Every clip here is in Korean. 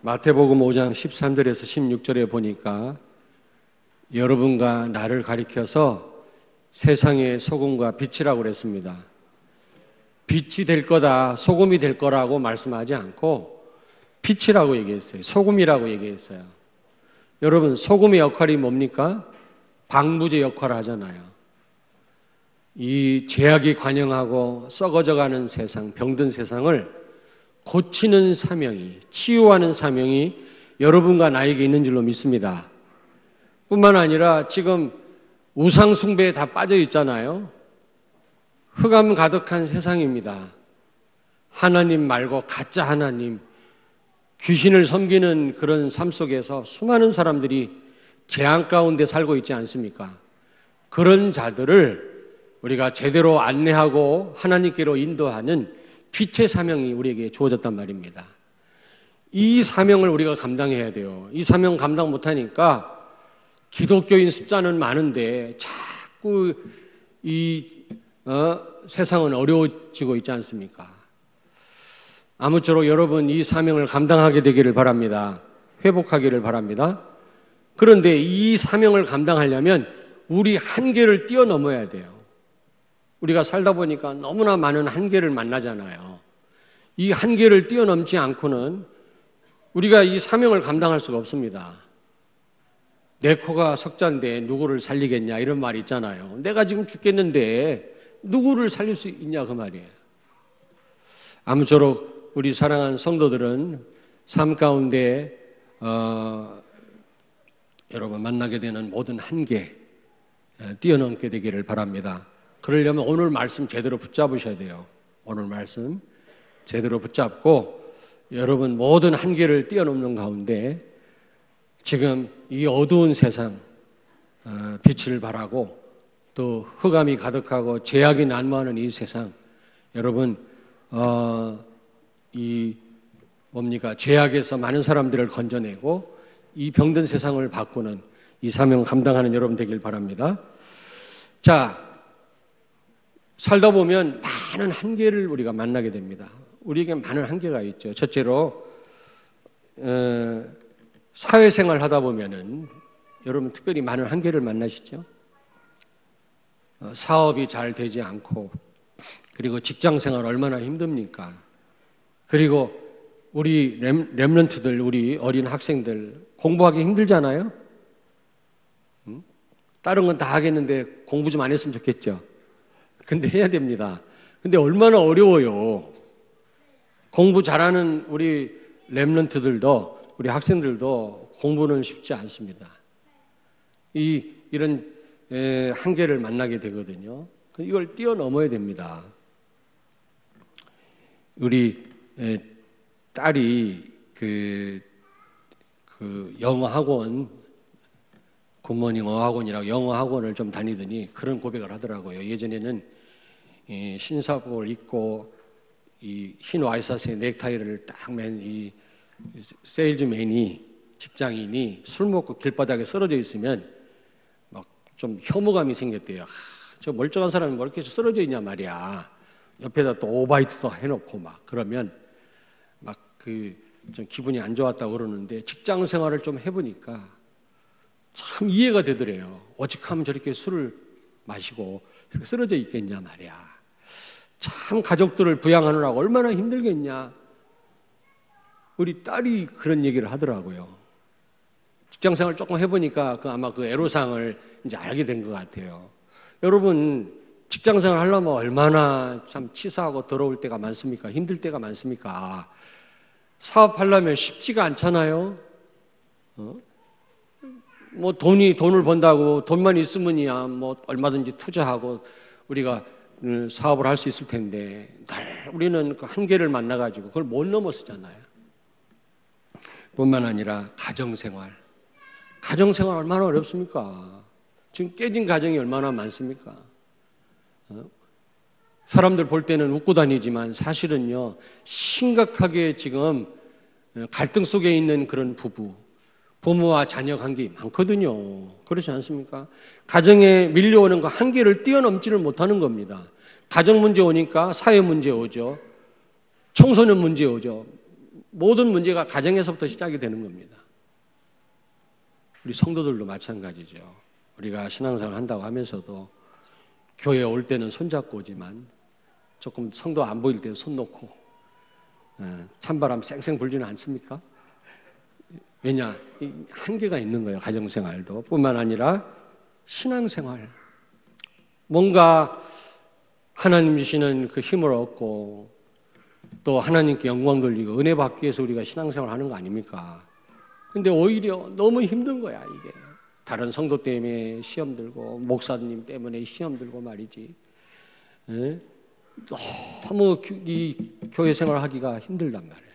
마태복음 5장 13절에서 16절에 보니까 여러분과 나를 가리켜서 세상의 소금과 빛이라고 그랬습니다. 빛이 될 거다, 소금이 될 거라고 말씀하지 않고 빛이라고 얘기했어요. 소금이라고 얘기했어요. 여러분, 소금의 역할이 뭡니까? 방부제 역할을 하잖아요. 이 죄악이 관영하고 썩어져가는 세상, 병든 세상을 고치는 사명이, 치유하는 사명이 여러분과 나에게 있는 줄로 믿습니다. 뿐만 아니라 지금 우상 숭배에 다 빠져 있잖아요. 흑암 가득한 세상입니다. 하나님 말고 가짜 하나님, 귀신을 섬기는 그런 삶 속에서 수많은 사람들이 재앙 가운데 살고 있지 않습니까? 그런 자들을 우리가 제대로 안내하고 하나님께로 인도하는 빛의 사명이 우리에게 주어졌단 말입니다. 이 사명을 우리가 감당해야 돼요. 이 사명 감당 못하니까 기독교인 숫자는 많은데 자꾸 세상은 어려워지고 있지 않습니까? 아무쪼록 여러분 이 사명을 감당하게 되기를 바랍니다. 회복하기를 바랍니다. 그런데 이 사명을 감당하려면 우리 한계를 뛰어넘어야 돼요. 우리가 살다 보니까 너무나 많은 한계를 만나잖아요. 이 한계를 뛰어넘지 않고는 우리가 이 사명을 감당할 수가 없습니다. 내 코가 석잔데 누구를 살리겠냐 이런 말이 있잖아요. 내가 지금 죽겠는데 누구를 살릴 수 있냐 그 말이에요. 아무쪼록 우리 사랑하는 성도들은 삶 가운데 여러분 만나게 되는 모든 한계 뛰어넘게 되기를 바랍니다. 그러려면 오늘 말씀 제대로 붙잡으셔야 돼요. 오늘 말씀 제대로 붙잡고 여러분 모든 한계를 뛰어넘는 가운데 지금 이 어두운 세상 빛을 발하고 또 흑암이 가득하고 죄악이 난무하는 이 세상 여러분 죄악에서 많은 사람들을 건져내고 이 병든 세상을 바꾸는 이 사명 감당하는 여러분 되길 바랍니다. 자, 살다 보면 많은 한계를 우리가 만나게 됩니다. 우리에게 많은 한계가 있죠. 첫째로 사회생활 하다 보면은 여러분 특별히 많은 한계를 만나시죠. 사업이 잘 되지 않고 그리고 직장생활 얼마나 힘듭니까? 그리고 우리 렘넌트들, 우리 어린 학생들 공부하기 힘들잖아요. 다른 건 다 하겠는데 공부 좀 안 했으면 좋겠죠. 근데 해야 됩니다. 근데 얼마나 어려워요. 공부 잘하는 우리 렘넌트들도 우리 학생들도 공부는 쉽지 않습니다. 이런 한계를 만나게 되거든요. 이걸 뛰어넘어야 됩니다. 우리 딸이 그 영어 학원, 굿모닝 어학원이라고 영어 학원을 좀 다니더니 그런 고백을 하더라고요. 예전에는 신사복을 입고 이 흰 와이셔츠에 넥타이를 딱 맨 이 세일즈맨이 직장인이 술 먹고 길바닥에 쓰러져 있으면 막 좀 혐오감이 생겼대요. 저 멀쩡한 사람이 뭐 이렇게 쓰러져 있냐 말이야. 옆에다 또 오바이트도 해놓고 막 그러면 막 좀 기분이 안 좋았다고 그러는데 직장 생활을 좀 해보니까 참 이해가 되더래요. 오직하면 저렇게 술을 마시고 저렇게 쓰러져 있겠냐 말이야. 참 가족들을 부양하느라고 얼마나 힘들겠냐. 우리 딸이 그런 얘기를 하더라고요. 직장생활 조금 해보니까 아마 그 애로사항을 이제 알게 된 것 같아요. 여러분 직장생활 하려면 얼마나 참 치사하고 더러울 때가 많습니까? 힘들 때가 많습니까? 사업하려면 쉽지가 않잖아요. 뭐 돈을 번다고 돈만 있으면이야 뭐 얼마든지 투자하고 우리가 사업을 할 수 있을 텐데 늘 우리는 그 한계를 만나가지고 그걸 못 넘어서잖아요. 뿐만 아니라 가정생활 얼마나 어렵습니까? 지금 깨진 가정이 얼마나 많습니까? 사람들 볼 때는 웃고 다니지만 사실은요 심각하게 지금 갈등 속에 있는 그런 부모와 자녀 관계 많거든요. 그렇지 않습니까? 가정에 밀려오는 그 한계를 뛰어넘지를 못하는 겁니다. 가정 문제 오니까 사회 문제 오죠. 청소년 문제 오죠. 모든 문제가 가정에서부터 시작이 되는 겁니다. 우리 성도들도 마찬가지죠. 우리가 신앙생활 한다고 하면서도 교회에 올 때는 손잡고 오지만 조금 성도 안 보일 때 손 놓고 찬바람 쌩쌩 불지는 않습니까? 왜냐? 한계가 있는 거예요. 가정생활도. 뿐만 아니라 신앙생활. 뭔가 하나님 주시는 그 힘을 얻고 또 하나님께 영광 돌리고 은혜 받기 위해서 우리가 신앙생활 하는 거 아닙니까? 근데 오히려 너무 힘든 거야, 이게. 다른 성도 때문에 시험 들고 목사님 때문에 시험 들고 말이지. 너무 이 교회 생활을 하기가 힘들단 말이에요.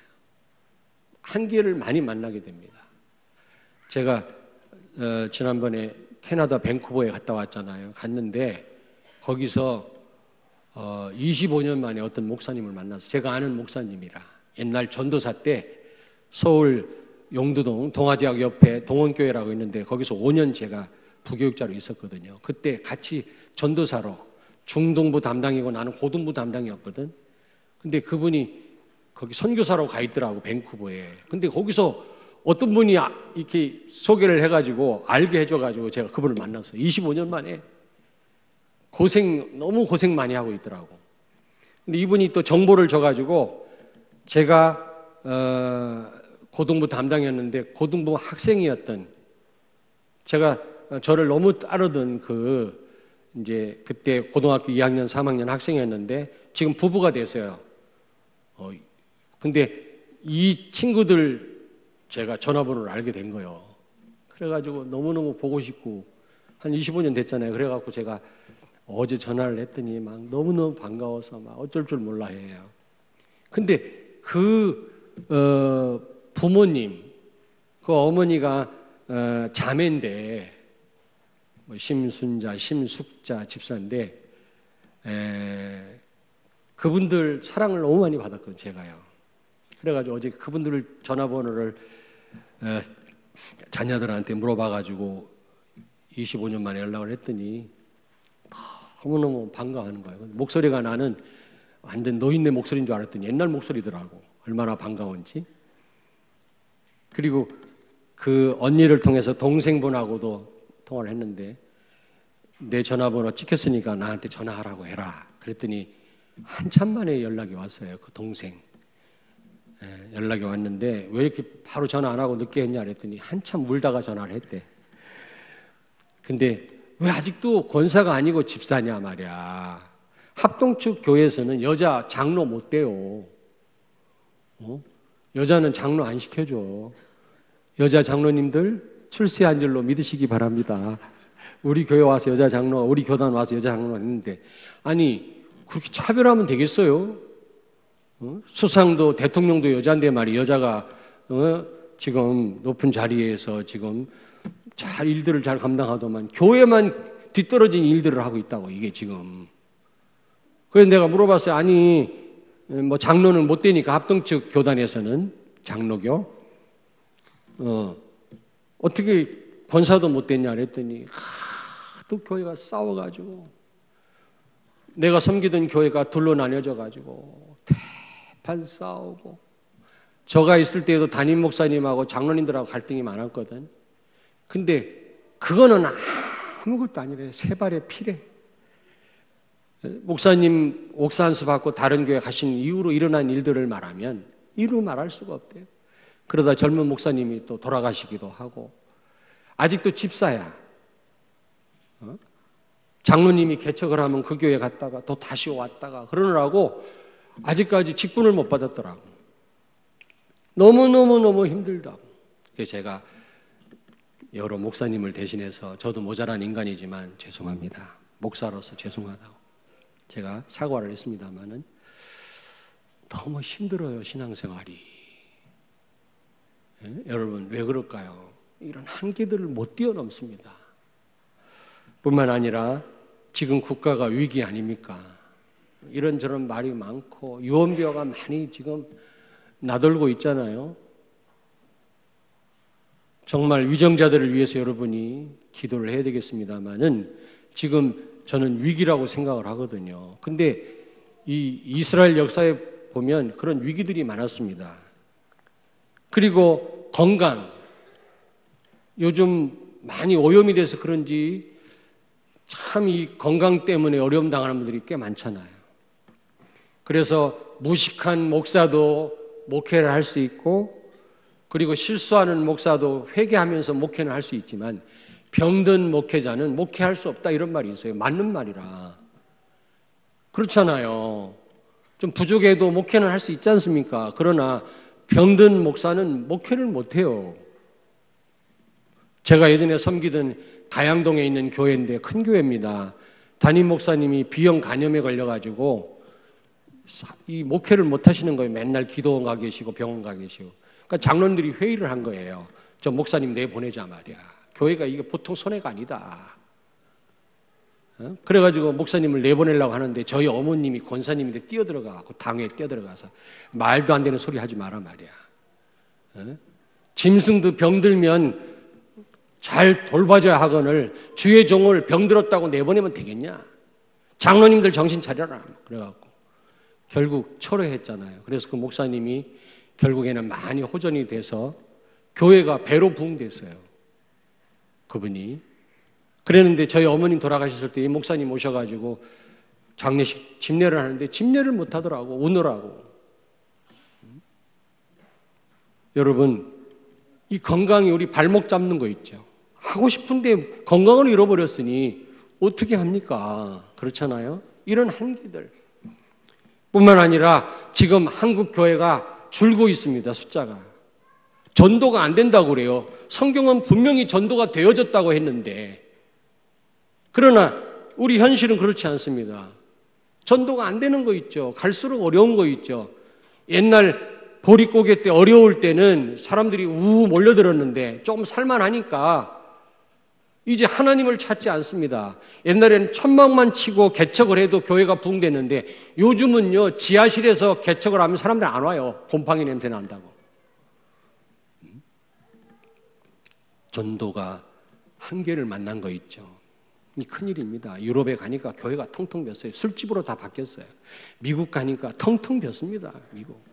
한계를 많이 만나게 됩니다. 제가 지난번에 캐나다 밴쿠버에 갔다 왔잖아요. 갔는데 거기서 25년 만에 어떤 목사님을 만났어요. 제가 아는 목사님이라. 옛날 전도사 때 서울 용두동 동아지역 옆에 동원교회라고 있는데 거기서 5년 제가 부교육자로 있었거든요. 그때 같이 전도사로 중등부 담당이고 나는 고등부 담당이었거든. 근데 그분이 거기 선교사로 가 있더라고, 밴쿠버에. 근데 거기서 어떤 분이 이렇게 소개를 해가지고 알게 해줘가지고 제가 그분을 만났어요. 25년 만에. 너무 고생 많이 하고 있더라고. 근데 이분이 또 정보를 줘가지고 제가 고등부 담당이었는데 고등부 학생이었던, 제가 저를 너무 따르던 이제 그때 고등학교 2학년 3학년 학생이었는데 지금 부부가 됐어요. 근데 이 친구들 제가 전화번호를 알게 된 거예요. 그래가지고 너무너무 보고 싶고 한 25년 됐잖아요. 그래갖고 제가 어제 전화를 했더니 막 너무너무 반가워서 막 어쩔 줄 몰라 해요. 근데 부모님, 그 어머니가 자매인데 심순자, 심숙자 집사인데 그분들 사랑을 너무 많이 받았거든요, 제가요. 그래가지고 어제 그분들 전화번호를 자녀들한테 물어봐가지고 25년 만에 연락을 했더니 너무너무 반가워하는 거예요. 목소리가 나는 완전 노인네 목소리인 줄 알았더니 옛날 목소리더라고. 얼마나 반가운지. 그리고 그 언니를 통해서 동생분하고도 통화를 했는데 내 전화번호 찍혔으니까 나한테 전화하라고 해라. 그랬더니 한참 만에 연락이 왔어요. 그 동생. 연락이 왔는데 왜 이렇게 바로 전화 안 하고 늦게 했냐 그랬더니 한참 울다가 전화를 했대. 근데 왜 아직도 권사가 아니고 집사냐 말이야. 합동측 교회에서는 여자 장로 못 돼요. 여자는 장로 안 시켜줘. 여자 장로님들 출세한 줄로 믿으시기 바랍니다. 우리 교회 와서 여자 장로, 우리 교단 와서 여자 장로 했는데 아니 그렇게 차별하면 되겠어요? 수상도 대통령도 여자인데 말이야. 여자가 지금 높은 자리에서 지금 일들을 잘 감당하더만 교회만 뒤떨어진 일들을 하고 있다고 이게 지금. 그래서 내가 물어봤어요. 아니 뭐 장로는 못 되니까 합동측 교단에서는 장로교 어떻게 권사도 못 됐냐 그랬더니 또 교회가 싸워가지고 내가 섬기던 교회가 둘로 나뉘어져가지고 대판 싸우고 저가 있을 때에도 담임 목사님하고 장로님들하고 갈등이 많았거든. 근데 그거는 아무것도 아니래. 세 발의 피래. 목사님 옥사 한 수 받고 다른 교회 가신 이후로 일어난 일들을 말하면 이루 말할 수가 없대요. 그러다 젊은 목사님이 또 돌아가시기도 하고 아직도 집사야. 장로님이 개척을 하면 그 교회 갔다가 또 다시 왔다가 그러느라고 아직까지 직분을 못 받았더라고. 너무너무 힘들다고. 그래서 제가 여러 목사님을 대신해서 저도 모자란 인간이지만 죄송합니다. 목사로서 죄송하다고 제가 사과를 했습니다마는 너무 힘들어요, 신앙생활이. 여러분 왜 그럴까요? 이런 한계들을 못 뛰어넘습니다. 뿐만 아니라 지금 국가가 위기 아닙니까? 이런저런 말이 많고 유언비어가 많이 지금 나돌고 있잖아요. 정말 위정자들을 위해서 여러분이 기도를 해야 되겠습니다만은 지금 저는 위기라고 생각을 하거든요. 근데 이 이스라엘 역사에 보면 그런 위기들이 많았습니다. 그리고 건강. 요즘 많이 오염이 돼서 그런지 참 이 건강 때문에 어려움 당하는 분들이 꽤 많잖아요. 그래서 무식한 목사도 목회를 할 수 있고, 그리고 실수하는 목사도 회개하면서 목회는 할 수 있지만 병든 목회자는 목회할 수 없다, 이런 말이 있어요. 맞는 말이라. 그렇잖아요. 좀 부족해도 목회는 할 수 있지 않습니까? 그러나 병든 목사는 목회를 못해요. 제가 예전에 섬기던 가양동에 있는 교회인데 큰 교회입니다. 담임 목사님이 B형 간염에 걸려가지고 이 목회를 못 하시는 거예요. 맨날 기도원 가 계시고 병원 가 계시고. 그러니까 장로님들이 회의를 한 거예요. 저 목사님 내보내자 말이야. 교회가 이게 보통 손해가 아니다. 그래가지고 목사님을 내보내려고 하는데 저희 어머님이 권사님인데 뛰어들어가고 당회에 뛰어들어가서 말도 안 되는 소리 하지 마라 말이야. 짐승도 병들면 잘 돌봐줘야 하거늘 주의 종을 병들었다고 내보내면 되겠냐? 장로님들 정신 차려라. 그래갖고 결국 철회했잖아요. 그래서 그 목사님이 결국에는 많이 호전이 돼서 교회가 배로 부흥됐어요. 그분이. 그랬는데 저희 어머님 돌아가셨을 때 이 목사님 오셔가지고 장례식 집례를 하는데 집례를 못 하더라고. 우느라고. 여러분, 이 건강이 우리 발목 잡는 거 있죠. 하고 싶은데 건강을 잃어버렸으니 어떻게 합니까? 그렇잖아요. 이런 한계들 뿐만 아니라 지금 한국 교회가 줄고 있습니다. 숫자가. 전도가 안 된다고 그래요. 성경은 분명히 전도가 되어졌다고 했는데, 그러나 우리 현실은 그렇지 않습니다. 전도가 안 되는 거 있죠. 갈수록 어려운 거 있죠. 옛날 보릿고개 때 어려울 때는 사람들이 우 몰려들었는데 조금 살만하니까 이제 하나님을 찾지 않습니다. 옛날에는 천막만 치고 개척을 해도 교회가 부흥됐는데 요즘은요, 지하실에서 개척을 하면 사람들 안 와요. 곰팡이 냄새 난다고. 전도가 한계를 만난 거 있죠. 이 큰일입니다. 유럽에 가니까 교회가 텅텅 비었어요. 술집으로 다 바뀌었어요. 미국 가니까 텅텅 비었습니다. 미국.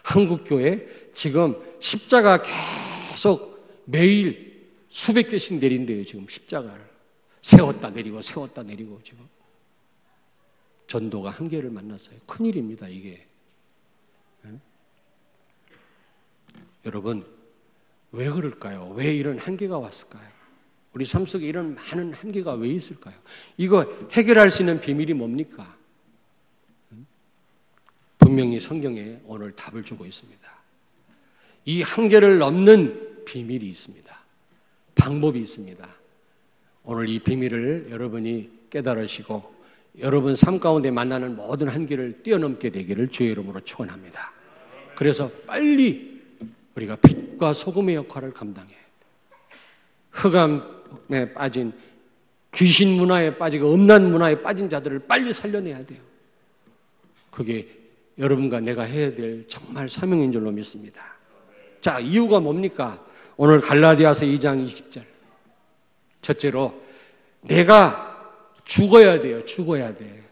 한국 교회 지금 십자가 계속 매일 수백 개씩 내린대요. 지금 십자가를 세웠다 내리고 세웠다 내리고. 지금 전도가 한계를 만났어요. 큰일입니다 이게. 여러분, 왜 그럴까요? 왜 이런 한계가 왔을까요? 우리 삶 속에 이런 많은 한계가 왜 있을까요? 이거 해결할 수 있는 비밀이 뭡니까? 분명히 성경에 오늘 답을 주고 있습니다. 이 한계를 넘는 비밀이 있습니다. 방법이 있습니다. 오늘 이 비밀을 여러분이 깨달으시고 여러분 삶 가운데 만나는 모든 한계를 뛰어넘게 되기를 주의 이름으로 축원합니다. 그래서 빨리 우리가 빛과 소금의 역할을 감당해야 돼요. 흑암에 빠진, 귀신 문화에 빠지고 음란 문화에 빠진 자들을 빨리 살려내야 돼요. 그게 여러분과 내가 해야 될 정말 사명인 줄로 믿습니다. 자, 이유가 뭡니까? 오늘 갈라디아서 2장 20절. 첫째로 내가 죽어야 돼요. 죽어야 돼.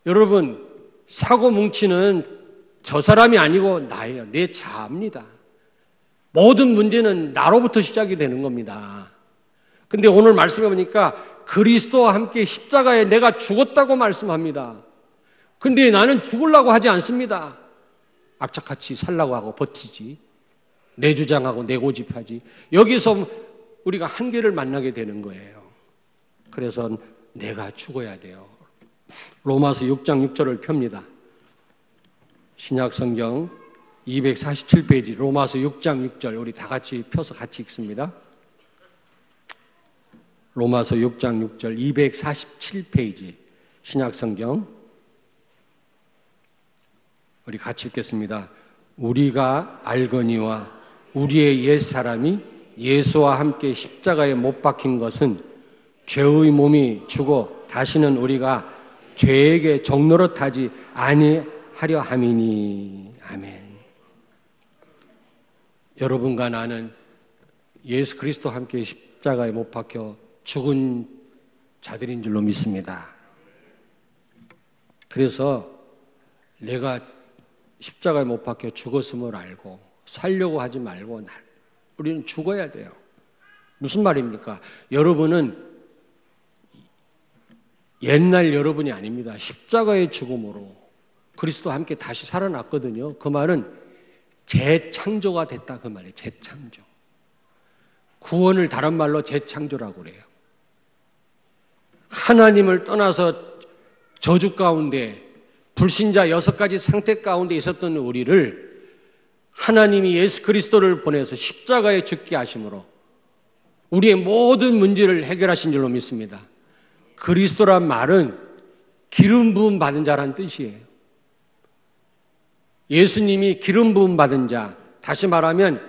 여러분, 사고 뭉치는 저 사람이 아니고 나예요. 내 자아입니다. 모든 문제는 나로부터 시작이 되는 겁니다. 근데 오늘 말씀해 보니까 그리스도와 함께 십자가에 내가 죽었다고 말씀합니다. 근데 나는 죽으려고 하지 않습니다. 악착같이 살라고 하고 버티지. 내 주장하고 내 고집하지. 여기서 우리가 한계를 만나게 되는 거예요. 그래서 내가 죽어야 돼요. 로마서 6장 6절을 펴니다. 신약성경 247페이지 로마서 6장 6절 우리 다 같이 펴서 같이 읽습니다. 로마서 6장 6절 247페이지 신약성경 우리 같이 읽겠습니다. 우리가 알거니와 우리의 옛사람이 예수와 함께 십자가에 못 박힌 것은 죄의 몸이 죽어 다시는 우리가 죄에게 종노릇하지 아니하려 함이니. 아멘. 여러분과 나는 예수 그리스도와 함께 십자가에 못 박혀 죽은 자들인 줄로 믿습니다. 그래서 내가 십자가에 못 박혀 죽었음을 알고 살려고 하지 말고 우리는 죽어야 돼요. 무슨 말입니까? 여러분은 옛날 여러분이 아닙니다. 십자가의 죽음으로 그리스도와 함께 다시 살아났거든요. 그 말은 재창조가 됐다 그 말이에요. 재창조. 구원을 다른 말로 재창조라고 그래요. 하나님을 떠나서 저주 가운데 불신자 6가지 상태 가운데 있었던 우리를 하나님이 예수 그리스도를 보내서 십자가에 죽게 하심으로 우리의 모든 문제를 해결하신 줄로 믿습니다. 그리스도란 말은 기름 부음 받은 자란 뜻이에요. 예수님이 기름 부음 받은 자, 다시 말하면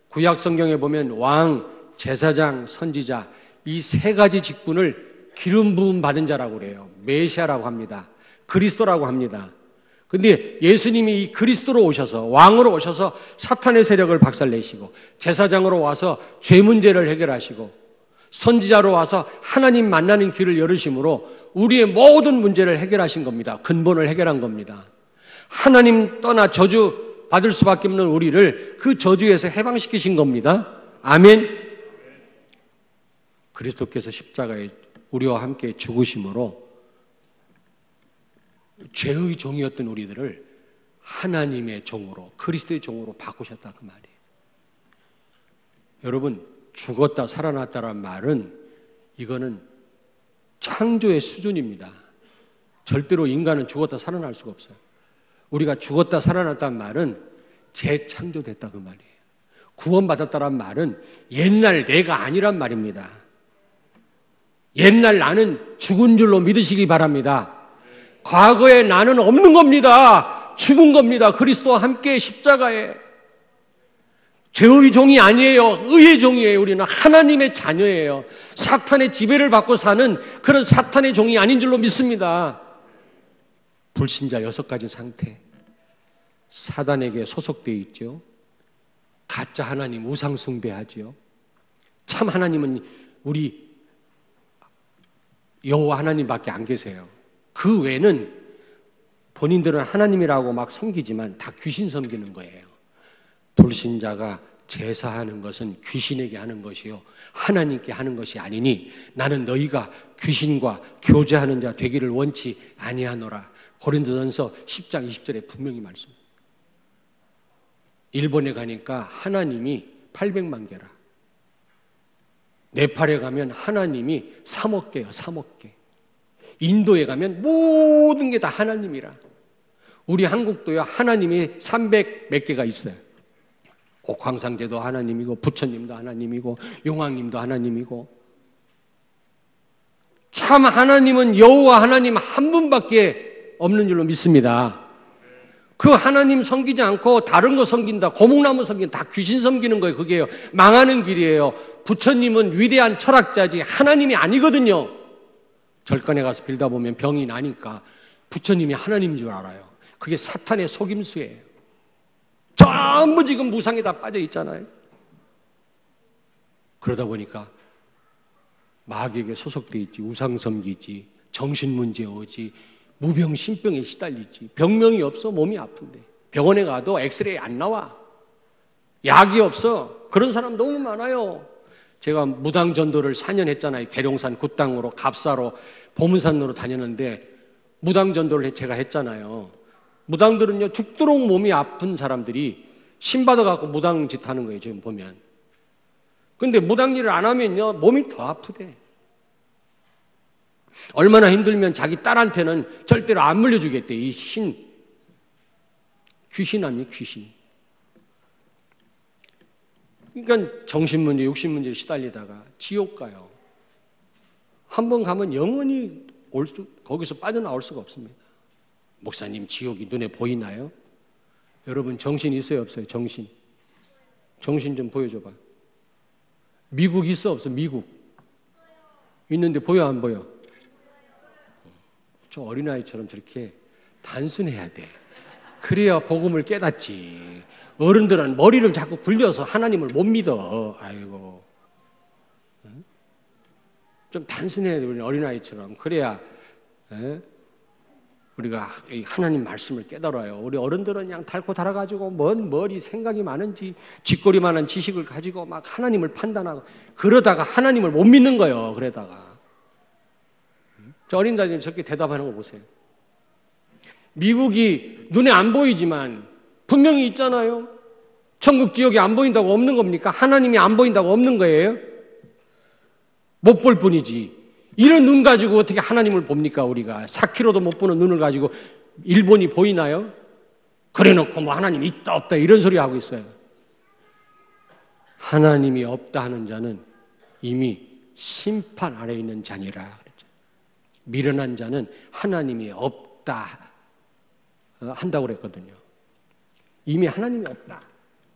구약 성경에 보면 왕, 제사장, 선지자 이 3가지 직분을 기름 부음 받은 자라고 그래요. 메시아라고 합니다. 그리스도라고 합니다. 근데 예수님이 이 그리스도로 오셔서 왕으로 오셔서 사탄의 세력을 박살내시고 제사장으로 와서 죄 문제를 해결하시고 선지자로 와서 하나님 만나는 길을 열으심으로 우리의 모든 문제를 해결하신 겁니다. 근본을 해결한 겁니다. 하나님 떠나 저주 받을 수밖에 없는 우리를 그 저주에서 해방시키신 겁니다. 아멘. 그리스도께서 십자가에 우리와 함께 죽으심으로 죄의 종이었던 우리들을 하나님의 종으로 그리스도의 종으로 바꾸셨다 그 말이에요. 여러분 죽었다 살아났다란 말은 이거는 창조의 수준입니다. 절대로 인간은 죽었다 살아날 수가 없어요. 우리가 죽었다 살아났다는 말은 재창조됐다 그 말이에요. 구원받았다란 말은 옛날 내가 아니란 말입니다. 옛날 나는 죽은 줄로 믿으시기 바랍니다. 과거에 나는 없는 겁니다. 죽은 겁니다. 그리스도와 함께 십자가에. 죄의 종이 아니에요. 의의 종이에요. 우리는 하나님의 자녀예요. 사탄의 지배를 받고 사는 그런 사탄의 종이 아닌 줄로 믿습니다. 불신자 6가지 상태. 사단에게 소속되어 있죠. 가짜 하나님 우상 숭배하지요. 참 하나님은 우리 여호와 하나님밖에 안 계세요. 그 외는 본인들은 하나님이라고 막 섬기지만 다 귀신 섬기는 거예요. 불신자가 제사하는 것은 귀신에게 하는 것이요 하나님께 하는 것이 아니니 나는 너희가 귀신과 교제하는 자 되기를 원치 아니하노라. 고린도전서 10장 20절에 분명히 말씀합니다. 일본에 가니까 하나님이 800만 개라. 네팔에 가면 하나님이 3억 개요. 3억 개. 인도에 가면 모든 게 다 하나님이라. 우리 한국도요 하나님이 300 몇 개가 있어요. 옥황상제도 하나님이고 부처님도 하나님이고 용왕님도 하나님이고. 참 하나님은 여호와 하나님 한 분밖에 없는 줄로 믿습니다. 그 하나님 섬기지 않고 다른 거 섬긴다, 고목나무 섬긴다, 다 귀신 섬기는 거예요. 그게요 망하는 길이에요. 부처님은 위대한 철학자지 하나님이 아니거든요. 절간에 가서 빌다 보면 병이 나니까 부처님이 하나님인 줄 알아요. 그게 사탄의 속임수예요. 전부 지금 무상에 다 빠져 있잖아요. 그러다 보니까 마귀에게 소속돼 있지, 우상 섬기지, 정신 문제 오지, 무병 신병에 시달리지. 병명이 없어 몸이 아픈데 병원에 가도 엑스레이 안 나와. 약이 없어. 그런 사람 너무 많아요. 제가 무당 전도를 4년 했잖아요. 계룡산 굿당으로 갑사로 보문산으로 다녔는데 무당 전도를 제가 했잖아요. 무당들은요 죽도록 몸이 아픈 사람들이 신 받아갖고 무당 짓 하는 거예요. 지금 보면. 근데 무당 일을 안 하면요 몸이 더 아프대. 얼마나 힘들면 자기 딸한테는 절대로 안 물려주겠대. 이 귀신 아니에요, 귀신. 그러니까 정신문제, 육신문제에 시달리다가 지옥 가요. 한 번 가면 영원히 거기서 빠져나올 수가 없습니다. 목사님 지옥이 눈에 보이나요? 여러분 정신 있어요, 없어요? 정신 좀 보여줘봐. 미국 있어, 없어? 미국 있는데 보여, 안 보여? 저 어린아이처럼 저렇게 단순해야 돼. 그래야 복음을 깨닫지. 어른들은 머리를 자꾸 굴려서 하나님을 못 믿어. 아이고. 좀 단순해야 돼, 우리 어린아이처럼. 그래야 우리가 이 하나님 말씀을 깨달아요. 우리 어른들은 그냥 닳고 닳아가지고 뭔 머리 생각이 많은지 쥐꼬리 많은 지식을 가지고 막 하나님을 판단하고 그러다가 하나님을 못 믿는 거예요. 그러다가 저 어린 자들이 저렇게 대답하는 거 보세요. 미국이 눈에 안 보이지만 분명히 있잖아요. 천국 지역이 안 보인다고 없는 겁니까? 하나님이 안 보인다고 없는 거예요? 못 볼 뿐이지. 이런 눈 가지고 어떻게 하나님을 봅니까? 우리가 4km도 못 보는 눈을 가지고 일본이 보이나요? 그래놓고 뭐 하나님이 있다 없다 이런 소리 하고 있어요. 하나님이 없다 하는 자는 이미 심판 아래 있는 자니라 그랬죠. 미련한 자는 하나님이 없다 한다고 그랬거든요. 이미 하나님이 없다.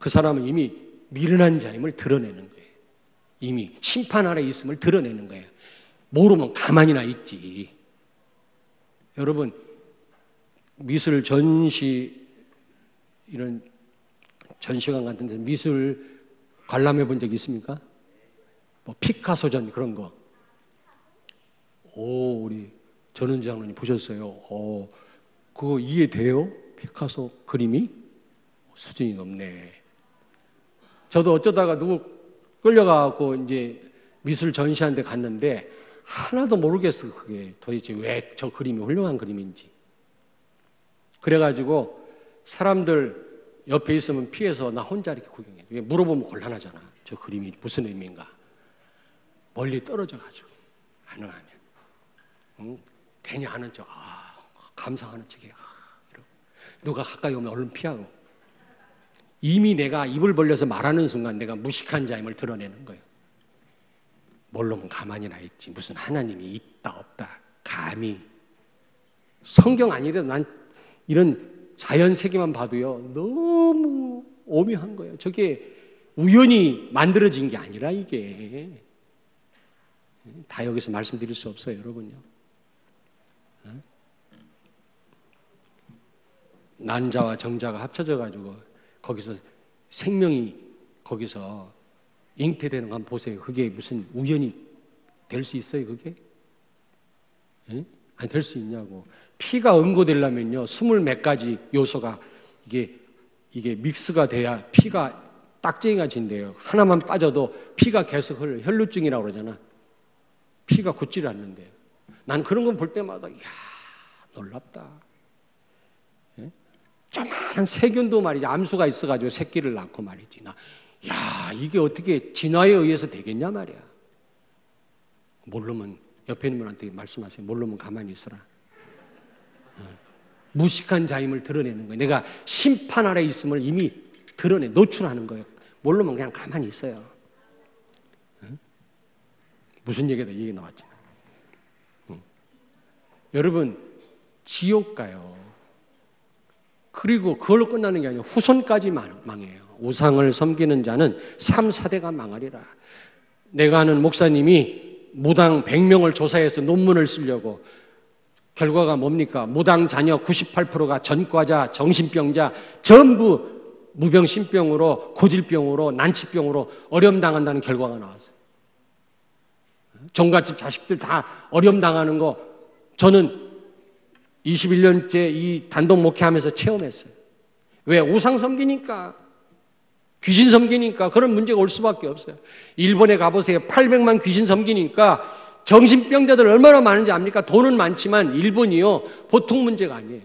그 사람은 이미 미련한 자임을 드러내는 거예요. 이미 심판 아래 있음을 드러내는 거예요. 모르면 가만히나 있지. 여러분, 미술 전시, 이런 전시관 같은 데서 미술 관람해 본 적 있습니까? 뭐 피카소 전 그런 거. 우리 전은지 장로님 보셨어요? 그거 이해돼요? 피카소 그림이? 수준이 높네. 저도 어쩌다가 누구 끌려가고 이제 미술 전시한 데 갔는데 하나도 모르겠어. 그게 도대체 왜 저 그림이 훌륭한 그림인지. 그래가지고 사람들 옆에 있으면 피해서 나 혼자 이렇게 구경해. 왜 물어보면 곤란하잖아. 저 그림이 무슨 의미인가. 멀리 떨어져가지고 안 하면 괜히 아는 척, 감상하는 척해. 이러고. 누가 가까이 오면 얼른 피하고. 이미 내가 입을 벌려서 말하는 순간 내가 무식한 자임을 드러내는 거예요. 모르면 가만히나 있지. 무슨 하나님이 있다 없다 감히. 성경 아니래도 난 이런 자연 세계만 봐도요 너무 오묘한 거예요. 저게 우연히 만들어진 게 아니라 이게 다 여기서 말씀드릴 수 없어요. 여러분요. 난자와 정자가 합쳐져 가지고 거기서 생명이 거기서 잉태되는 거 한번 보세요. 그게 무슨 우연이 될 수 있어요, 그게? 안 될 수 있냐고. 피가 응고되려면요, 20몇 가지 요소가 이게 믹스가 돼야 피가 딱쟁이가 진대요. 하나만 빠져도 피가 계속 흘러. 혈루증이라고 그러잖아. 피가 굳지를 않는데요. 난 그런 거 볼 때마다, 이야, 놀랍다. 조그마한 세균도 말이지, 암수가 있어가지고 새끼를 낳고 말이지. 야, 이게 어떻게 진화에 의해서 되겠냐 말이야. 모르면 옆에 있는 분한테 말씀하세요. 모르면 가만히 있어라. 무식한 자임을 드러내는 거예요. 내가 심판 아래 있음을 이미 노출하는 거예요. 모르면 그냥 가만히 있어요. 무슨 얘기다 이 얘기 나왔지. 여러분, 지옥 가요. 그리고 그걸로 끝나는 게 아니라 후손까지 망해요. 우상을 섬기는 자는 3, 4대가 망하리라. 내가 아는 목사님이 무당 100명을 조사해서 논문을 쓰려고 결과가 뭡니까? 무당 자녀 98%가 전과자, 정신병자, 전부 무병신병으로, 고질병으로, 난치병으로 어려움당한다는 결과가 나왔어요. 종갓집 자식들 다 어려움당하는 거 저는 21년째 이 단독 목회하면서 체험했어요. 왜? 우상 섬기니까, 귀신 섬기니까 그런 문제가 올 수밖에 없어요. 일본에 가보세요. 800만 귀신 섬기니까 정신병자들 얼마나 많은지 압니까? 돈은 많지만 일본이요 보통 문제가 아니에요.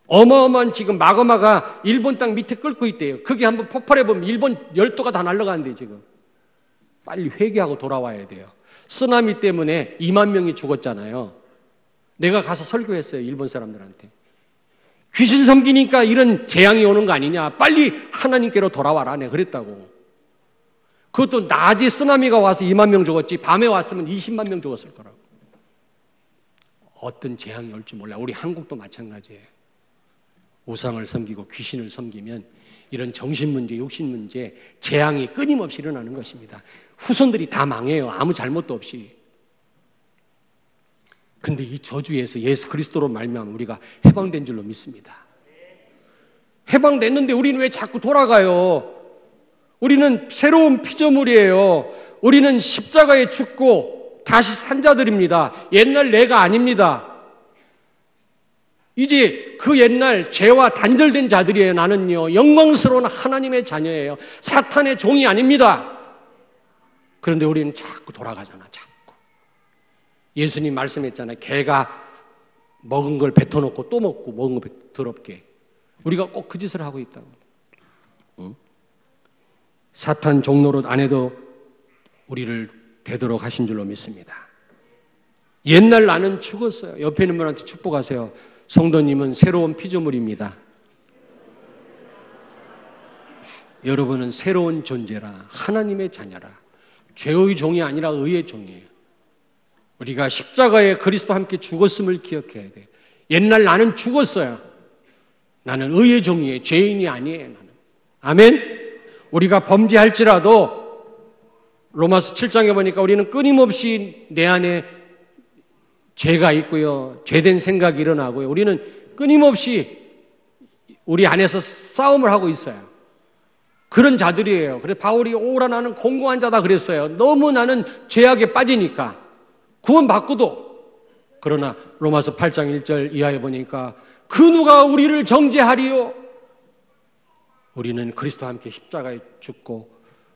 어마어마한 지금 마그마가 일본 땅 밑에 끓고 있대요. 그게 한번 폭발해보면 일본 열도가 다 날아가는데 지금 빨리 회개하고 돌아와야 돼요. 쓰나미 때문에 2만 명이 죽었잖아요. 내가 가서 설교했어요. 일본 사람들한테. 귀신 섬기니까 이런 재앙이 오는 거 아니냐. 빨리 하나님께로 돌아와라. 내가 그랬다고. 그것도 낮에 쓰나미가 와서 2만 명 죽었지 밤에 왔으면 20만 명 죽었을 거라고. 어떤 재앙이 올지 몰라. 우리 한국도 마찬가지예요. 우상을 섬기고 귀신을 섬기면 이런 정신 문제, 육신 문제, 재앙이 끊임없이 일어나는 것입니다. 후손들이 다 망해요. 아무 잘못도 없이. 근데 이 저주에서 예수 그리스도로 말미암아 우리가 해방된 줄로 믿습니다. 해방됐는데 우리는 왜 자꾸 돌아가요? 우리는 새로운 피조물이에요. 우리는 십자가에 죽고 다시 산 자들입니다. 옛날 내가 아닙니다. 이제 그 옛날 죄와 단절된 자들이에요. 나는요, 영광스러운 하나님의 자녀예요. 사탄의 종이 아닙니다. 그런데 우리는 자꾸 돌아가잖아, 자꾸. 예수님 말씀했잖아요. 개가 먹은 걸 뱉어놓고 또 먹고 먹은 거 더럽게. 우리가 꼭 그 짓을 하고 있다고. 응? 사탄 종노릇 안 해도 우리를 되도록 하신 줄로 믿습니다. 옛날 나는 죽었어요. 옆에 있는 분한테 축복하세요. 성도님은 새로운 피조물입니다. 여러분은 새로운 존재라, 하나님의 자녀라. 죄의 종이 아니라 의의 종이에요. 우리가 십자가에 그리스도와 함께 죽었음을 기억해야 돼요. 옛날 나는 죽었어요. 나는 의의 종이에요. 죄인이 아니에요. 나는. 아멘. 우리가 범죄할지라도 로마서 7장에 보니까 우리는 끊임없이 내 안에 죄가 있고요. 죄된 생각이 일어나고요. 우리는 끊임없이 우리 안에서 싸움을 하고 있어요. 그런 자들이에요. 그래서 바울이 오라 나는 공고한 자다 그랬어요. 너무 나는 죄악에 빠지니까. 구원받고도. 그러나 로마서 8장 1절 이하에 보니까 그 누가 우리를 정죄하리요? 우리는 그리스도와 함께 십자가에 죽고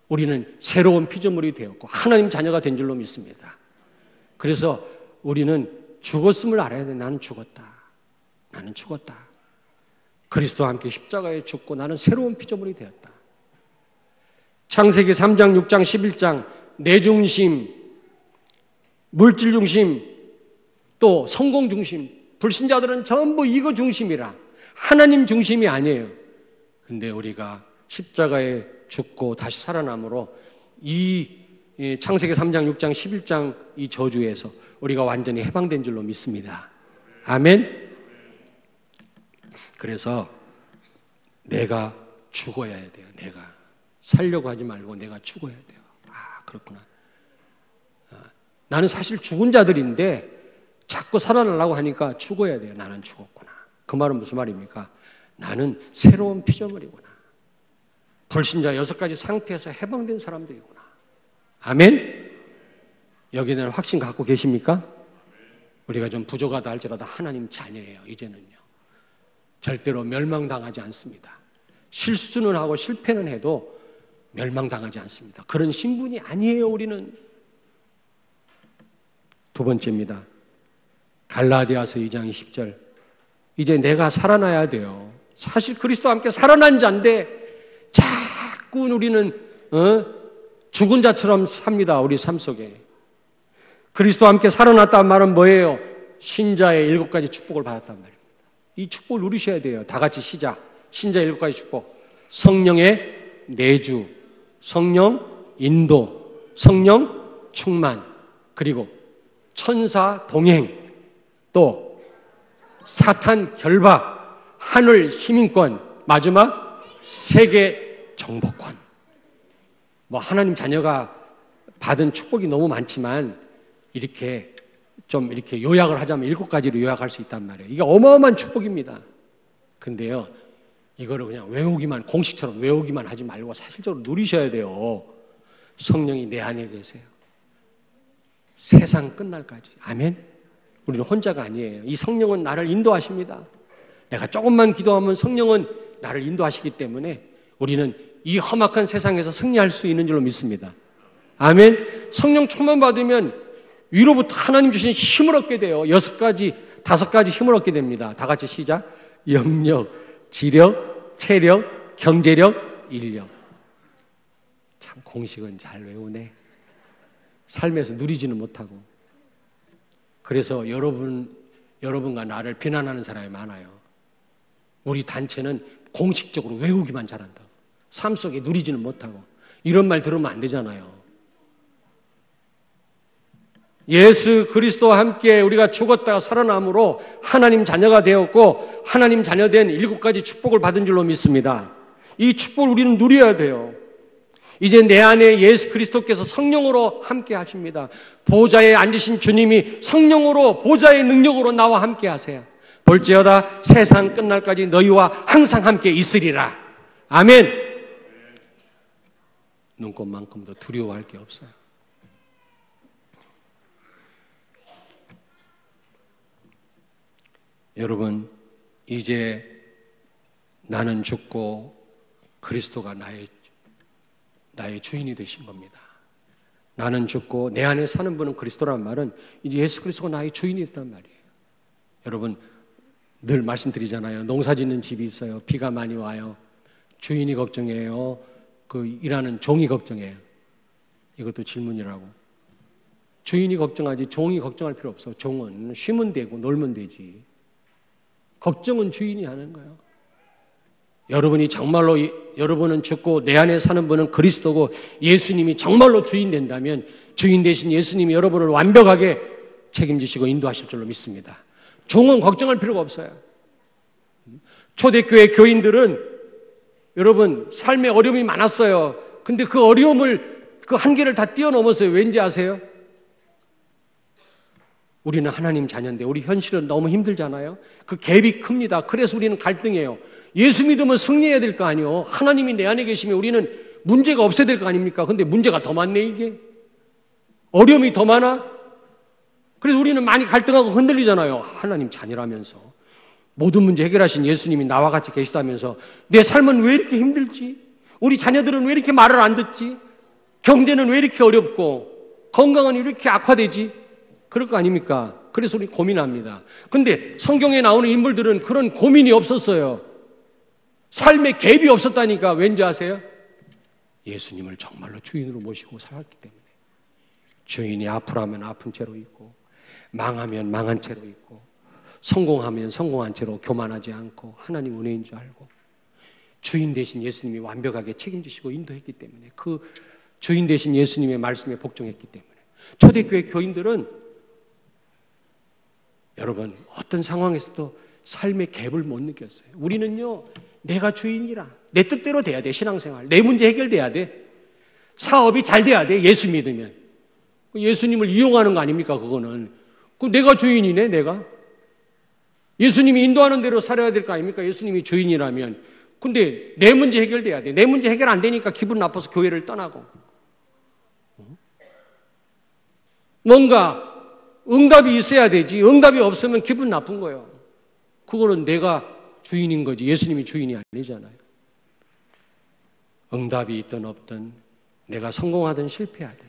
우리는 새로운 피조물이 되었고 하나님 자녀가 된 줄로 믿습니다. 그래서 우리는 죽었음을 알아야 돼. 나는 죽었다. 나는 죽었다. 그리스도와 함께 십자가에 죽고 나는 새로운 피조물이 되었다. 창세기 3장, 6장, 11장 내 중심, 물질 중심, 또 성공 중심, 불신자들은 전부 이거 중심이라 하나님 중심이 아니에요. 근데 우리가 십자가에 죽고 다시 살아남으로 이 창세기 3장, 6장, 11장 이 저주에서 우리가 완전히 해방된 줄로 믿습니다. 아멘. 그래서 내가 죽어야 돼요. 내가 살려고 하지 말고 내가 죽어야 돼요. 아, 그렇구나. 나는 사실 죽은 자들인데 자꾸 살아나려고 하니까 죽어야 돼요. 나는 죽었구나. 그 말은 무슨 말입니까? 나는 새로운 피조물이구나. 불신자 6가지 상태에서 해방된 사람들이구나. 아멘? 여기는 확신 갖고 계십니까? 우리가 좀 부족하다 할지라도 하나님 자녀예요. 이제는요. 절대로 멸망당하지 않습니다. 실수는 하고 실패는 해도 멸망당하지 않습니다. 그런 신분이 아니에요. 우리는. 두 번째입니다. 갈라디아서 2장 20절. 이제 내가 살아나야 돼요. 사실 그리스도와 함께 살아난 자인데 자꾸 우리는 죽은 자처럼 삽니다. 우리 삶 속에. 그리스도와 함께 살아났다는 말은 뭐예요? 신자의 7가지 축복을 받았단 말입니다. 이 축복을 누리셔야 돼요. 다 같이 시작. 신자의 7가지 축복. 성령의 내주, 성령 인도, 성령 충만, 그리고 천사 동행, 또 사탄 결박, 하늘 시민권, 마지막 세계 정복권. 뭐 하나님 자녀가 받은 축복이 너무 많지만 이렇게 좀 이렇게 요약을 하자면 7가지로 요약할 수 있단 말이에요. 이게 어마어마한 축복입니다. 근데요, 이거를 그냥 외우기만, 공식처럼 외우기만 하지 말고 사실적으로 누리셔야 돼요. 성령이 내 안에 계세요. 세상 끝날까지. 아멘? 우리는 혼자가 아니에요. 이 성령은 나를 인도하십니다. 내가 조금만 기도하면 성령은 나를 인도하시기 때문에 우리는 이 험악한 세상에서 승리할 수 있는 줄로 믿습니다. 아멘? 성령 충만 받으면 위로부터 하나님 주신 힘을 얻게 돼요. 6가지, 5가지 힘을 얻게 됩니다. 다 같이 시작. 영력, 지력, 체력, 경제력, 인력. 참 공식은 잘 외우네. 삶에서 누리지는 못하고. 그래서 여러분과 나를 비난하는 사람이 많아요. 우리 단체는 공식적으로 외우기만 잘한다고. 삶 속에 누리지는 못하고. 이런 말 들으면 안 되잖아요. 예수 그리스도와 함께 우리가 죽었다가 살아남으로 하나님 자녀가 되었고 하나님 자녀된 7가지 축복을 받은 줄로 믿습니다. 이 축복을 우리는 누려야 돼요. 이제 내 안에 예수 그리스도께서 성령으로 함께 하십니다. 보좌에 앉으신 주님이 성령으로 보좌의 능력으로 나와 함께 하세요. 볼지어다 세상 끝날까지 너희와 항상 함께 있으리라. 아멘. 눈꽃만큼도 두려워할 게 없어요. 여러분, 이제 나는 죽고 그리스도가 나의 주인이 되신 겁니다. 나는 죽고 내 안에 사는 분은 그리스도라는 말은 이제 예수 그리스도가 나의 주인이 됐단 말이에요. 여러분 늘 말씀드리잖아요. 농사 짓는 집이 있어요. 비가 많이 와요. 주인이 걱정해요. 그 일하는 종이 걱정해요. 이것도 질문이라고. 주인이 걱정하지 종이 걱정할 필요 없어. 종은 쉬면 되고 놀면 되지. 걱정은 주인이 하는 거예요. 여러분이 정말로 여러분은 죽고 내 안에 사는 분은 그리스도고 예수님이 정말로 주인 된다면 주인 되신 예수님이 여러분을 완벽하게 책임지시고 인도하실 줄로 믿습니다. 종은 걱정할 필요가 없어요. 초대교회 교인들은 여러분 삶에 어려움이 많았어요. 근데 그 어려움을 그 한계를 다 뛰어넘었어요. 왠지 아세요? 우리는 하나님 자녀인데 우리 현실은 너무 힘들잖아요. 그 갭이 큽니다. 그래서 우리는 갈등해요. 예수 믿으면 승리해야 될 거 아니에요. 하나님이 내 안에 계시면 우리는 문제가 없어야 될 거 아닙니까? 근데 문제가 더 많네 이게. 어려움이 더 많아. 그래서 우리는 많이 갈등하고 흔들리잖아요. 하나님 자녀라면서 모든 문제 해결하신 예수님이 나와 같이 계시다면서 내 삶은 왜 이렇게 힘들지? 우리 자녀들은 왜 이렇게 말을 안 듣지? 경제는 왜 이렇게 어렵고 건강은 왜 이렇게 악화되지? 그럴 거 아닙니까? 그래서 우리 고민합니다. 근데 성경에 나오는 인물들은 그런 고민이 없었어요. 삶의 갭이 없었다니까. 왠지 아세요? 예수님을 정말로 주인으로 모시고 살았기 때문에. 주인이 아프라면 아픈 채로 있고 망하면 망한 채로 있고 성공하면 성공한 채로 교만하지 않고 하나님 은혜인 줄 알고 주인 되신 예수님이 완벽하게 책임지시고 인도했기 때문에 그 주인 되신 예수님의 말씀에 복종했기 때문에 초대교회 교인들은 여러분 어떤 상황에서도 삶의 갭을 못 느꼈어요. 우리는요 내가 주인이라 내 뜻대로 돼야 돼. 신앙생활 내 문제 해결돼야 돼. 사업이 잘 돼야 돼. 예수 믿으면 예수님을 이용하는 거 아닙니까? 그거는 그 내가 주인이네. 내가 예수님이 인도하는 대로 살아야 될 거 아닙니까? 예수님이 주인이라면. 근데 내 문제 해결돼야 돼. 내 문제 해결 안 되니까 기분 나빠서 교회를 떠나고 뭔가 응답이 있어야 되지. 응답이 없으면 기분 나쁜 거예요. 그거는 내가 주인인 거지 예수님이 주인이 아니잖아요. 응답이 있든 없든 내가 성공하든 실패하든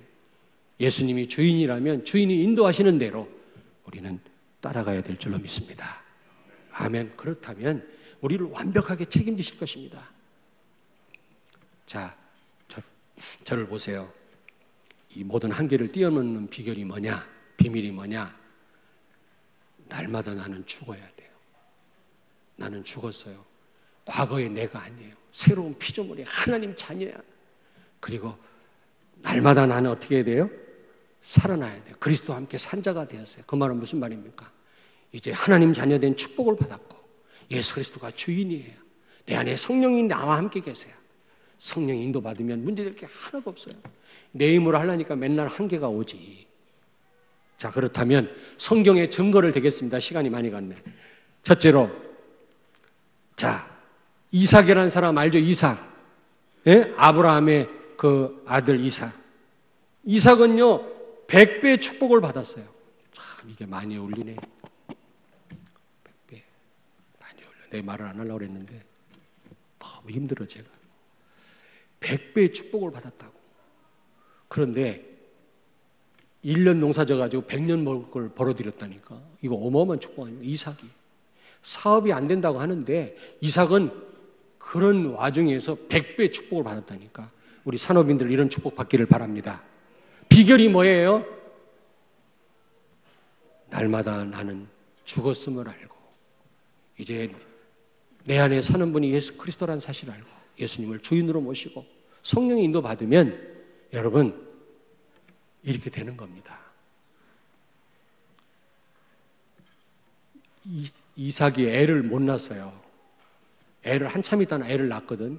예수님이 주인이라면 주인이 인도하시는 대로 우리는 따라가야 될 줄로 믿습니다. 아멘. 그렇다면 우리를 완벽하게 책임지실 것입니다. 자, 저를 보세요. 이 모든 한계를 뛰어넘는 비결이 뭐냐? 비밀이 뭐냐? 날마다 나는 죽어야 돼요. 나는 죽었어요. 과거의 내가 아니에요. 새로운 피조물이 하나님 자녀야. 그리고 날마다 나는 어떻게 해야 돼요? 살아나야 돼요. 그리스도와 함께 산자가 되었어요. 그 말은 무슨 말입니까? 이제 하나님 자녀된 축복을 받았고 예수 그리스도가 주인이에요. 내 안에 성령이 나와 함께 계세요. 성령 인도받으면 문제될 게 하나도 없어요. 내 힘으로 하려니까 맨날 한계가 오지. 자, 그렇다면 성경의 증거를 대겠습니다. 시간이 많이 갔네. 첫째로, 자, 이삭이라는 사람 알죠? 이삭. 예? 아브라함의 그 아들 이삭. 이삭은요 100배의 축복을 받았어요. 참 이게 많이 울리네. 100배 많이 울려. 내 말을 안 하려고 했는데 너무 힘들어 제가. 100배의 축복을 받았다고. 그런데 1년 농사 져가지고 100년 먹을 걸 벌어들였다니까. 이거 어마어마한 축복 아닙니까? 이삭이. 사업이 안 된다고 하는데 이삭은 그런 와중에서 100배의 축복을 받았다니까. 우리 산업인들 이런 축복 받기를 바랍니다. 비결이 뭐예요? 날마다 나는 죽었음을 알고 이제 내 안에 사는 분이 예수 그리스도라는 사실을 알고 예수님을 주인으로 모시고 성령의 인도 받으면 여러분 이렇게 되는 겁니다. 이삭이 애를 못 낳았어요. 애를 한참 있다가 애를 낳거든.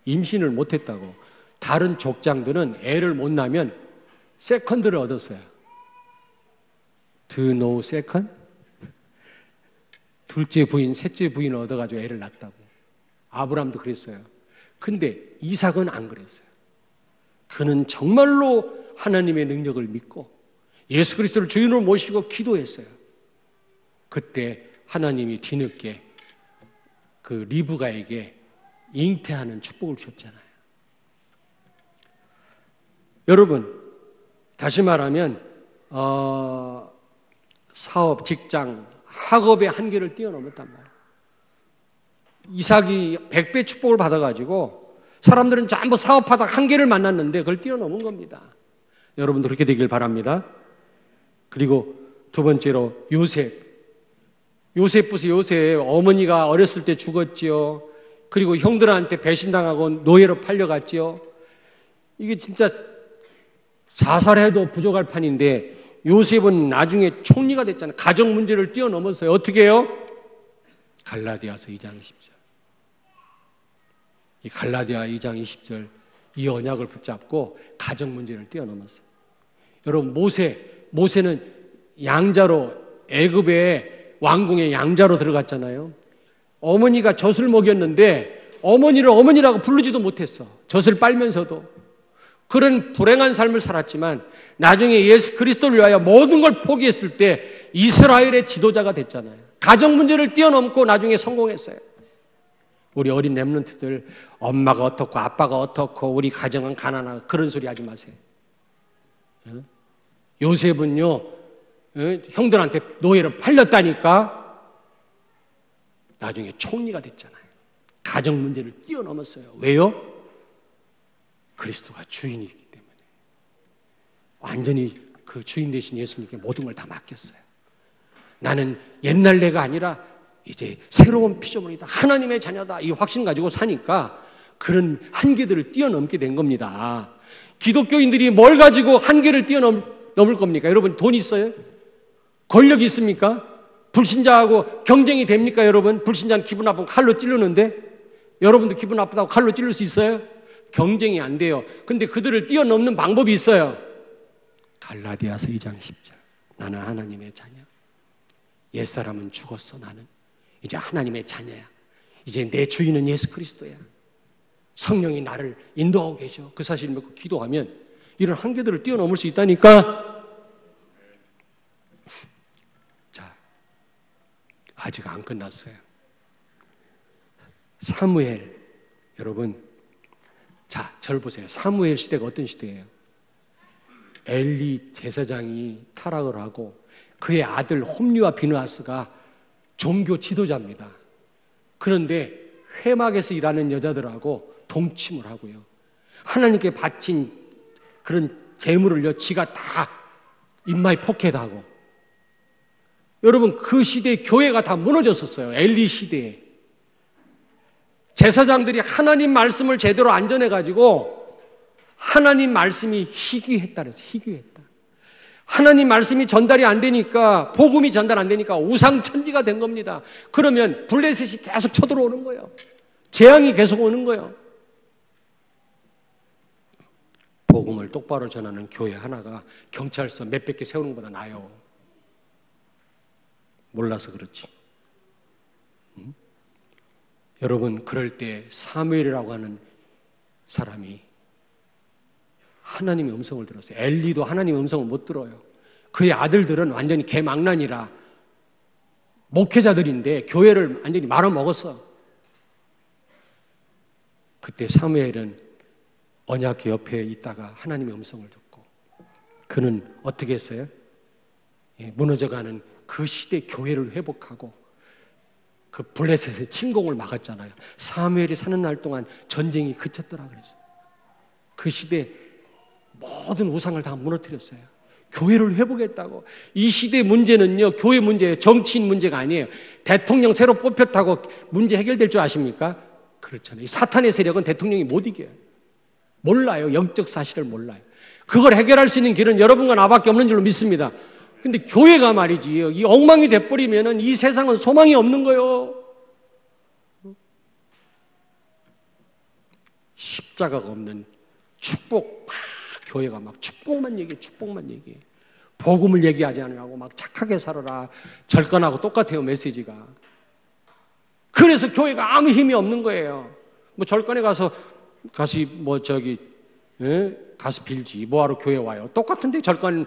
임신을 못했다고. 다른 족장들은 애를 못 낳으면 세컨드를 얻었어요. Do you know second? 둘째 부인, 셋째 부인을 얻어가지고 애를 낳았다고. 아브라함도 그랬어요. 근데 이삭은 안 그랬어요. 그는 정말로 하나님의 능력을 믿고 예수 그리스도를 주인으로 모시고 기도했어요. 그때 하나님이 뒤늦게 그 리브가에게 잉태하는 축복을 주셨잖아요. 여러분, 다시 말하면 사업, 직장, 학업의 한계를 뛰어넘었단 말이에요. 이삭이 100배 축복을 받아가지고 사람들은 전부 사업하다 한계를 만났는데 그걸 뛰어넘은 겁니다. 여러분도 그렇게 되길 바랍니다. 그리고 두 번째로 요셉 어머니가 어렸을 때 죽었지요. 그리고 형들한테 배신당하고 노예로 팔려갔지요. 이게 진짜 자살해도 부족할 판인데 요셉은 나중에 총리가 됐잖아요. 가정 문제를 뛰어넘었어요. 어떻게 해요? 갈라디아서 2장 20절. 이 갈라디아 2장 20절 이 언약을 붙잡고 가정 문제를 뛰어넘었어요. 여러분, 모세는 양자로 애굽의 왕궁의 양자로 들어갔잖아요. 어머니가 젖을 먹였는데 어머니를 어머니라고 부르지도 못했어. 젖을 빨면서도. 그런 불행한 삶을 살았지만 나중에 예수 그리스도를 위하여 모든 걸 포기했을 때 이스라엘의 지도자가 됐잖아요. 가정 문제를 뛰어넘고 나중에 성공했어요. 우리 어린 렘넌트들 엄마가 어떻고 아빠가 어떻고 우리 가정은 가난하고 그런 소리 하지 마세요. 요셉은요, 형들한테 노예로 팔렸다니까 나중에 총리가 됐잖아요. 가정 문제를 뛰어넘었어요. 왜요? 그리스도가 주인이기 때문에. 완전히 그 주인 되신 예수님께 모든 걸 다 맡겼어요. 나는 옛날 내가 아니라 이제 새로운 피조물이다. 하나님의 자녀다. 이 확신 가지고 사니까 그런 한계들을 뛰어넘게 된 겁니다. 기독교인들이 뭘 가지고 한계를 뛰어넘을 겁니까? 여러분, 돈 있어요? 권력이 있습니까? 불신자하고 경쟁이 됩니까, 여러분? 불신자는 기분 나쁘면 칼로 찌르는데 여러분도 기분 나쁘다고 칼로 찌를 수 있어요? 경쟁이 안 돼요. 근데 그들을 뛰어넘는 방법이 있어요. 갈라디아서 2장 10절. 나는 하나님의 자녀. 옛사람은 죽었어. 나는 이제 하나님의 자녀야. 이제 내 주인은 예수 그리스도야. 성령이 나를 인도하고 계셔. 그 사실을 믿고 기도하면 이런 한계들을 뛰어넘을 수 있다니까. 자, 아직 안 끝났어요. 사무엘. 여러분, 자, 절 보세요. 사무엘 시대가 어떤 시대예요? 엘리 제사장이 타락을 하고 그의 아들 홈리와 비느하스가 종교 지도자입니다. 그런데 회막에서 일하는 여자들하고 동침을 하고요. 하나님께 바친 그런 재물을요, 지가 다 입마에 포켓하고. 여러분, 그 시대에 교회가 다 무너졌었어요. 엘리 시대에. 제사장들이 하나님 말씀을 제대로 안 전해가지고 하나님 말씀이 희귀했다 그래서 희귀했다. 하나님 말씀이 전달이 안 되니까, 복음이 전달 안 되니까 우상천지가 된 겁니다. 그러면 블레셋이 계속 쳐들어오는 거예요. 재앙이 계속 오는 거예요. 복음을 똑바로 전하는 교회 하나가 경찰서 몇백 개 세우는 것보다 나아요. 몰라서 그렇지. 여러분, 그럴 때 사무엘이라고 하는 사람이 하나님의 음성을 들었어요. 엘리도 하나님의 음성을 못 들어요. 그의 아들들은 완전히 개망난이라 목회자들인데 교회를 완전히 말아먹었어. 그때 사무엘은 언약궤 옆에 있다가 하나님의 음성을 듣고 그는 어떻게 했어요? 무너져가는 그 시대 교회를 회복하고 그 블레셋의 침공을 막았잖아요. 사무엘이 사는 날 동안 전쟁이 그쳤더라 그랬어요. 그 시대 모든 우상을 다 무너뜨렸어요. 교회를 회복했다고. 이 시대 문제는요, 교회 문제예요. 정치인 문제가 아니에요. 대통령 새로 뽑혔다고 문제 해결될 줄 아십니까? 그렇잖아요. 사탄의 세력은 대통령이 못 이겨요. 몰라요. 영적 사실을 몰라요. 그걸 해결할 수 있는 길은 여러분과 나밖에 없는 줄로 믿습니다. 근데 교회가 말이지, 이 엉망이 돼버리면은 이 세상은 소망이 없는 거예요. 십자가가 없는 축복, 교회가 막 축복만 얘기해. 복음을 얘기하지 않으라고 막 착하게 살아라. 절간하고 똑같아요, 메시지가. 그래서 교회가 아무 힘이 없는 거예요. 뭐 절간에 가서 빌지. 뭐하러 교회 와요? 똑같은데 절간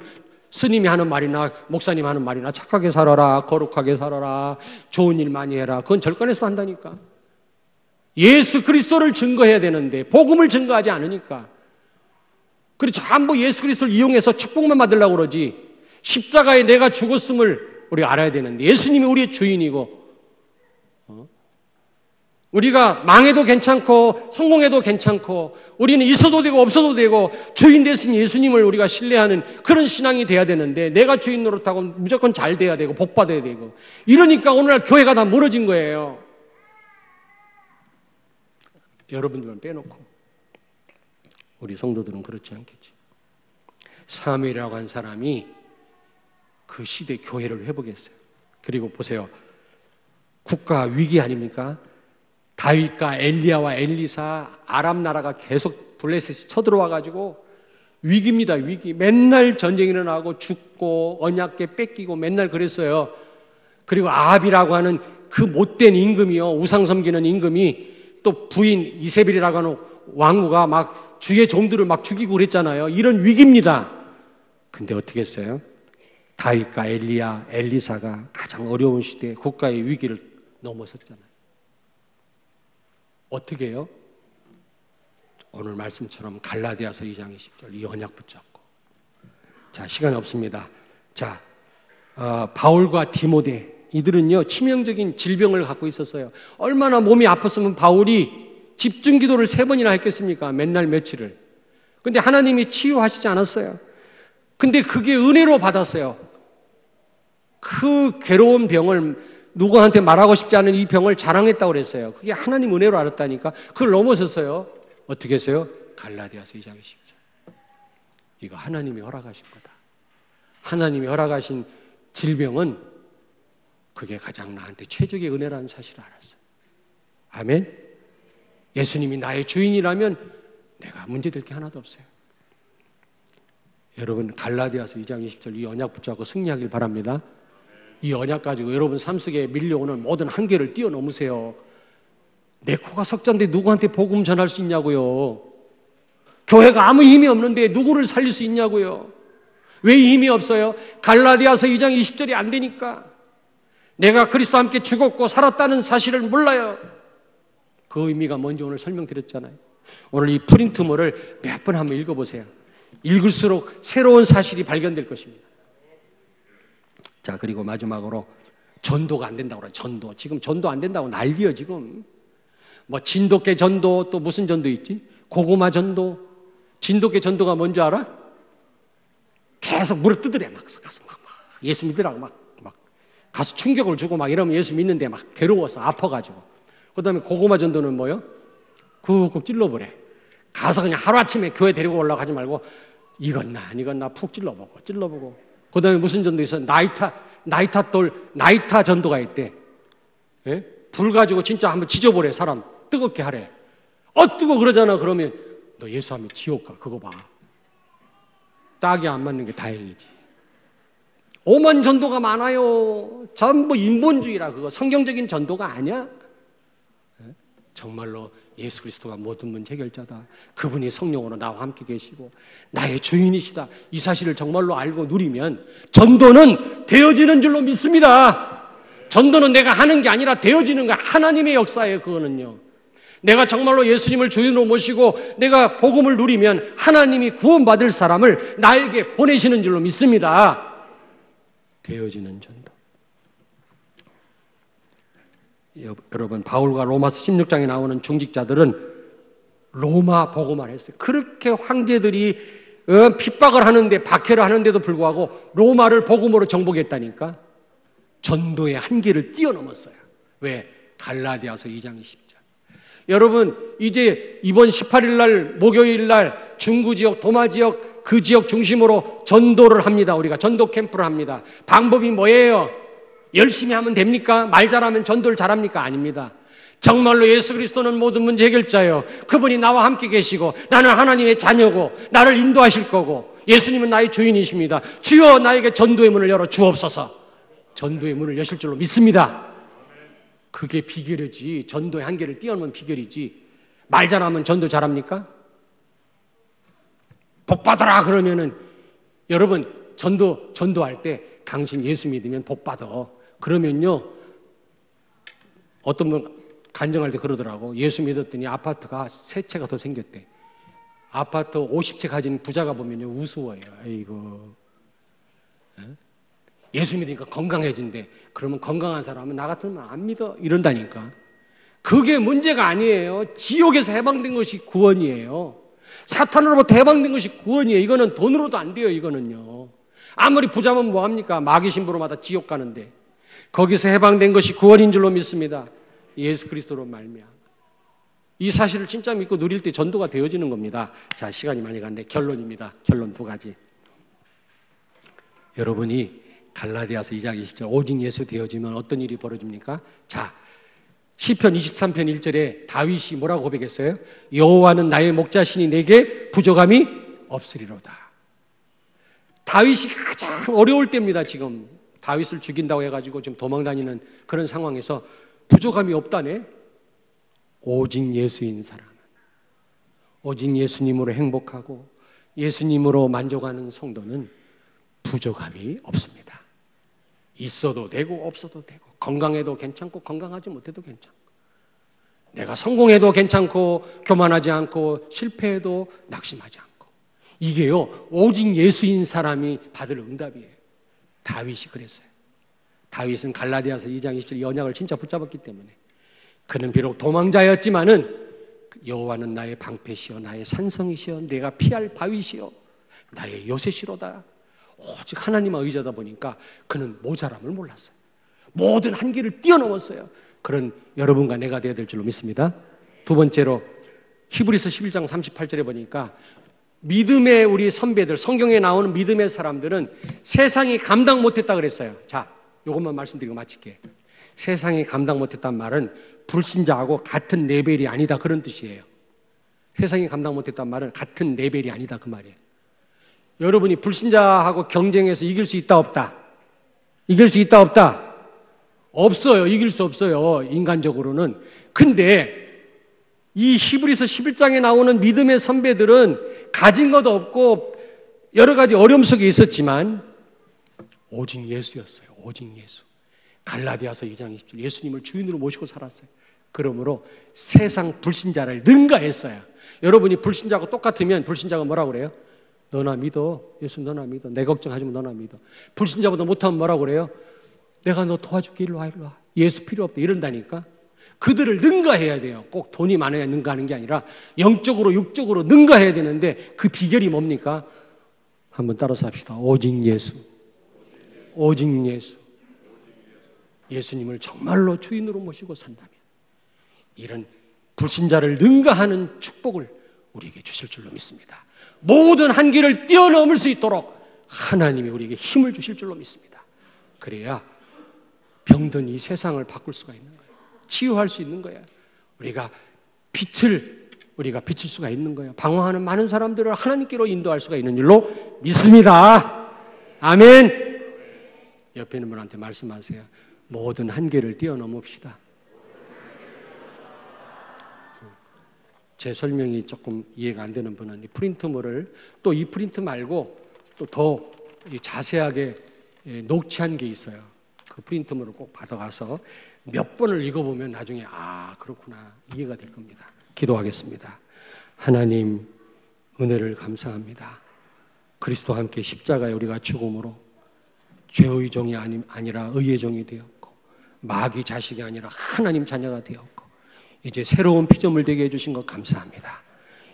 스님이 하는 말이나 목사님 하는 말이나 착하게 살아라, 거룩하게 살아라, 좋은 일 많이 해라. 그건 절간에서 한다니까. 예수 그리스도를 증거해야 되는데 복음을 증거하지 않으니까. 그리고 전부 예수 그리스도를 이용해서 축복만 받으려고 그러지. 십자가에 내가 죽었음을 우리가 알아야 되는데 예수님이 우리의 주인이고 우리가 망해도 괜찮고 성공해도 괜찮고 우리는 있어도 되고 없어도 되고 주인 되신 예수님을 우리가 신뢰하는 그런 신앙이 돼야 되는데 내가 주인 노릇하고 무조건 잘 돼야 되고 복 받아야 되고 이러니까 오늘날 교회가 다 무너진 거예요. 여러분들만 빼놓고 우리 성도들은 그렇지 않겠지. 사무엘이라고 한 사람이 그 시대 교회를 회복했어요. 그리고 보세요. 국가 위기 아닙니까? 다윗과 엘리야와 엘리사 아람 나라가 계속 블레셋이 쳐들어와가지고 위기입니다. 위기. 맨날 전쟁이 일어나고 죽고 언약궤 뺏기고 맨날 그랬어요. 그리고 아합이라고 하는 그 못된 임금이요. 우상 섬기는 임금이 또 부인 이세벨이라고 하는 왕후가 막 주의 종들을 막 죽이고 그랬잖아요. 이런 위기입니다. 근데 어떻게 했어요? 다윗과 엘리야, 엘리사가 가장 어려운 시대에 국가의 위기를 넘어섰잖아요. 어떻게 해요? 오늘 말씀처럼 갈라디아서 2장 20절 이 언약 붙잡고. 자, 시간이 없습니다. 자, 바울과 디모데 이들은요 치명적인 질병을 갖고 있었어요. 얼마나 몸이 아팠으면 바울이 집중 기도를 3번이나 했겠습니까? 맨날 며칠을. 근데 하나님이 치유하시지 않았어요. 근데 그게 은혜로 받았어요. 그 괴로운 병을 누구한테 말하고 싶지 않은 이 병을 자랑했다고 그랬어요. 그게 하나님 은혜로 알았다니까. 그걸 넘어섰어요. 어떻게 했어요? 갈라디아서 2장 10절. 이거 하나님이 허락하신 거다. 하나님이 허락하신 질병은 그게 가장 나한테 최적의 은혜라는 사실을 알았어요. 아멘. 예수님이 나의 주인이라면 내가 문제될 게 하나도 없어요. 여러분 갈라디아서 2장 20절 이 언약 붙잡고 승리하길 바랍니다. 이 언약 가지고 여러분 삶 속에 밀려오는 모든 한계를 뛰어넘으세요. 내 코가 석자인데 누구한테 복음 전할 수 있냐고요. 교회가 아무 힘이 없는데 누구를 살릴 수 있냐고요. 왜 힘이 없어요? 갈라디아서 2장 20절이 안 되니까. 내가 그리스도와 함께 죽었고 살았다는 사실을 몰라요. 그 의미가 뭔지 오늘 설명드렸잖아요. 오늘 이 프린트물을 몇 번 한번 읽어보세요. 읽을수록 새로운 사실이 발견될 것입니다. 자, 그리고 마지막으로 전도가 안 된다고 그래요. 전도. 지금 전도 안 된다고 난리요, 지금. 뭐 진돗개 전도, 또 무슨 전도 있지? 고구마 전도. 진돗개 전도가 뭔지 알아? 계속 물어 뜯으래. 막 가서 막 예수 믿으라고 막 가서 충격을 주고 막 이러면 예수 믿는데 막 괴로워서 아파가지고. 그 다음에 고구마 전도는 뭐요? 쿡쿡 찔러보래. 가서 그냥 하루아침에 교회 데리고 올라가고 하지 말고 익었나 안 익었나 푹 찔러보고. 그 다음에 무슨 전도 있어? 나이타 전도가 있대. 예? 불 가지고 진짜 한번 지져보래. 사람 뜨겁게 하래. 뜨거 그러잖아. 그러면 너 예수하면 지옥 가. 그거 봐. 딱이 안 맞는 게 다행이지. 오만 전도가 많아요. 전부 인본주의라. 그거 성경적인 전도가 아니야. 정말로 예수 그리스도가 모든 문제 해결자다. 그분이 성령으로 나와 함께 계시고 나의 주인이시다. 이 사실을 정말로 알고 누리면 전도는 되어지는 줄로 믿습니다. 전도는 내가 하는 게 아니라 되어지는 거야. 하나님의 역사예요. 그거는요. 내가 정말로 예수님을 주인으로 모시고 내가 복음을 누리면 하나님이 구원받을 사람을 나에게 보내시는 줄로 믿습니다. 되어지는 전도. 여러분 바울과 로마서 16장에 나오는 중직자들은 로마 복음만 했어요. 그렇게 황제들이 핍박을 하는데 박해를 하는데도 불구하고 로마를 복음으로 정복했다니까. 전도의 한계를 뛰어넘었어요. 왜? 갈라디아서 2장 20절. 여러분 이제 이번 18일 날 목요일 날 중구 지역 도마 지역 그 지역 중심으로 전도를 합니다. 우리가 전도 캠프를 합니다. 방법이 뭐예요? 열심히 하면 됩니까? 말 잘하면 전도를 잘합니까? 아닙니다. 정말로 예수 그리스도는 모든 문제 해결자예요. 그분이 나와 함께 계시고 나는 하나님의 자녀고 나를 인도하실 거고 예수님은 나의 주인이십니다. 주여 나에게 전도의 문을 열어 주옵소서. 전도의 문을 여실 줄로 믿습니다. 그게 비결이지. 전도의 한계를 뛰어넘은 비결이지. 말 잘하면 전도 잘합니까? 복 받아라 그러면은 여러분 전도할 때 당신 예수 믿으면 복 받아. 그러면요 어떤 분 간증할 때 그러더라고. 예수 믿었더니 아파트가 3채가 더 생겼대. 아파트 50채 가진 부자가 보면요 우스워요. 아이고. 예수 믿으니까 건강해진대. 그러면 건강한 사람은 나 같으면 안 믿어 이런다니까. 그게 문제가 아니에요. 지옥에서 해방된 것이 구원이에요. 사탄으로부터 해방된 것이 구원이에요. 이거는 돈으로도 안 돼요. 이거는요. 아무리 부자면 뭐합니까? 마귀 신부로마다 지옥 가는데. 거기서 해방된 것이 구원인 줄로 믿습니다. 예수 그리스도로 말미암아. 이 사실을 진짜 믿고 누릴 때 전도가 되어지는 겁니다. 자, 시간이 많이 갔는데 결론입니다. 결론 2가지. 여러분이 갈라디아서 2장 20절 오직 예수 되어지면 어떤 일이 벌어집니까? 자, 시편 23편 1절에 다윗이 뭐라고 고백했어요? 여호와는 나의 목자시니 내게 부족함이 없으리로다. 다윗이 가장 어려울 때입니다. 지금 다윗을 죽인다고 해가지고 지금 도망다니는 그런 상황에서 부족함이 없다네. 오직 예수인 사람은, 오직 예수님으로 행복하고 예수님으로 만족하는 성도는 부족함이 없습니다. 있어도 되고 없어도 되고, 건강해도 괜찮고 건강하지 못해도 괜찮고, 내가 성공해도 괜찮고 교만하지 않고 실패해도 낙심하지 않고, 이게요 오직 예수인 사람이 받을 응답이에요. 다윗이 그랬어요. 다윗은 갈라디아서 2장 20절 언약을 진짜 붙잡았기 때문에, 그는 비록 도망자였지만은 여호와는 나의 방패시여 나의 산성이시여 내가 피할 바위시여 나의 요새시로다. 오직 하나님만 의지하다 보니까 그는 모자람을 몰랐어요. 모든 한계를 뛰어넘었어요. 그런 여러분과 내가 되어야 될 줄로 믿습니다. 2번째로 히브리서 11장 38절에 보니까 믿음의 우리 선배들, 성경에 나오는 믿음의 사람들은 세상이 감당 못했다 그랬어요. 자, 이것만 말씀드리고 마칠게요. 세상이 감당 못했다는 말은 불신자하고 같은 레벨이 아니다 그런 뜻이에요. 세상이 감당 못했다는 말은 같은 레벨이 아니다 그 말이에요. 여러분이 불신자하고 경쟁해서 이길 수 있다 없다? 이길 수 있다 없다? 없어요. 이길 수 없어요. 인간적으로는. 근데 이 히브리서 11장에 나오는 믿음의 선배들은 가진 것도 없고 여러 가지 어려움 속에 있었지만 오직 예수였어요. 오직 예수. 갈라디아서 2장 20절 예수님을 주인으로 모시고 살았어요. 그러므로 세상 불신자를 능가했어요. 여러분이 불신자하고 똑같으면 불신자가 뭐라고 그래요? 너나 믿어. 예수 너나 믿어. 내 걱정하지 마. 너나 믿어. 불신자보다 못하면 뭐라고 그래요? 내가 너 도와줄게. 일로 와. 일로 와. 예수 필요 없다. 이런다니까. 그들을 능가해야 돼요. 꼭 돈이 많아야 능가하는 게 아니라 영적으로 육적으로 능가해야 되는데 그 비결이 뭡니까? 한번 따라서 합시다. 오직 예수. 오직 예수. 예수님을 정말로 주인으로 모시고 산다면 이런 불신자를 능가하는 축복을 우리에게 주실 줄로 믿습니다. 모든 한계를 뛰어넘을 수 있도록 하나님이 우리에게 힘을 주실 줄로 믿습니다. 그래야 병든 이 세상을 바꿀 수가 있는 거예요. 치유할 수 있는 거예요. 우리가 비칠 수가 있는 거예요. 방황하는 많은 사람들을 하나님께로 인도할 수가 있는 줄로 믿습니다. 아멘. 옆에 있는 분한테 말씀하세요. 모든 한계를 뛰어넘읍시다. 제 설명이 조금 이해가 안 되는 분은 이 프린트물을 또 이 프린트 말고 또 더 자세하게 녹취한 게 있어요. 그 프린트물을 꼭 받아가서 몇 번을 읽어보면 나중에 그렇구나 이해가 될 겁니다. 기도하겠습니다. 하나님 은혜를 감사합니다. 그리스도와 함께 십자가에 우리가 죽음으로 죄의 종이 아니라 의의 종이 되었고 마귀 자식이 아니라 하나님 자녀가 되었고 이제 새로운 피조물 되게 해주신 것 감사합니다.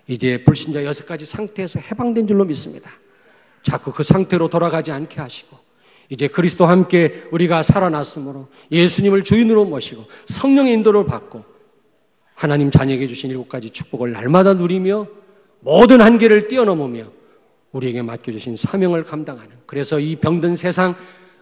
이제 불신자 6가지 상태에서 해방된 줄로 믿습니다. 자꾸 그 상태로 돌아가지 않게 하시고 이제 그리스도와 함께 우리가 살아났으므로 예수님을 주인으로 모시고 성령의 인도를 받고 하나님 자녀에게 주신 7가지 축복을 날마다 누리며 모든 한계를 뛰어넘으며 우리에게 맡겨주신 사명을 감당하는, 그래서 이 병든 세상,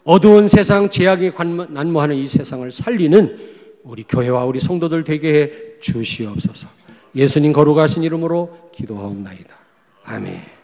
어두운 세상, 죄악이 난무하는 이 세상을 살리는 우리 교회와 우리 성도들 되게 해 주시옵소서. 예수님 거룩하신 이름으로 기도하옵나이다. 아멘.